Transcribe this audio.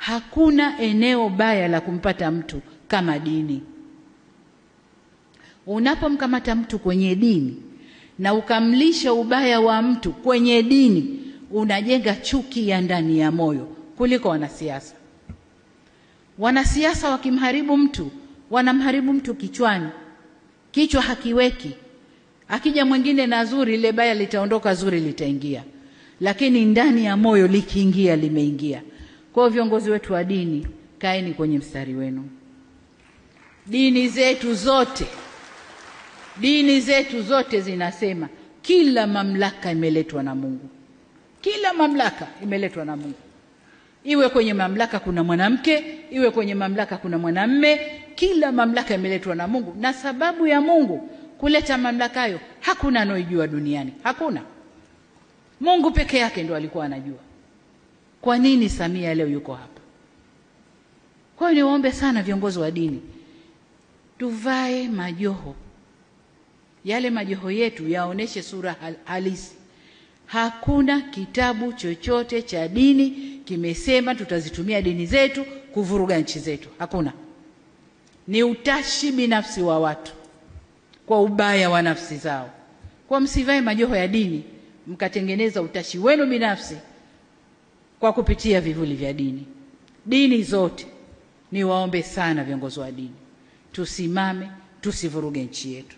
Hakuna eneo baya la kumpata mtu kama dini. Unapomkamata mtu kwenye dini na ukamlisha ubaya wa mtu kwenye dini, unajenga chuki ya ndani ya moyo kuliko wanasiasa. Wanasiasa wakimharibu mtu, wanamharibu mtu kichwani. Kichwa hakiweki. Akija mwingine na zuri, ile baya litaondoka, zuri litaingia. Lakini ndani ya moyo likiingia, limeingia. Kwa viongozi wetu wa dini, kaeni kwenye mstari wenu. Dini zetu zote zinasema kila mamlaka imeletwa na Mungu. Kila mamlaka imeletwa na Mungu. Iwe kwenye mamlaka kuna mwanamke, iwe kwenye mamlaka kuna mwanamume, kila mamlaka imeletwa na Mungu. Na sababu ya Mungu kuleta mamlaka hayo, hakuna anojua duniani. Hakuna. Mungu peke yake ndo alikuwa anajua. Kwa nini Samia leo yuko hapa? Kwa hiyo niwaombe sana viongozi wa dini, tuvae majoho. Yale majoho yetu yaoneshe sura halisi. Hakuna kitabu chochote cha dini kimesema tutazitumia dini zetu kuvuruga nchi zetu. Hakuna. Ni utashi binafsi wa watu kwa ubaya wa nafsi zao. Kwa msivae majoho ya dini mkatengeneza utashi wenu binafsi kwa kupitia vivuli vya dini. Dini zote, niwaombe sana viongozi wa dini, tusimame, tusivuruge nchi yetu.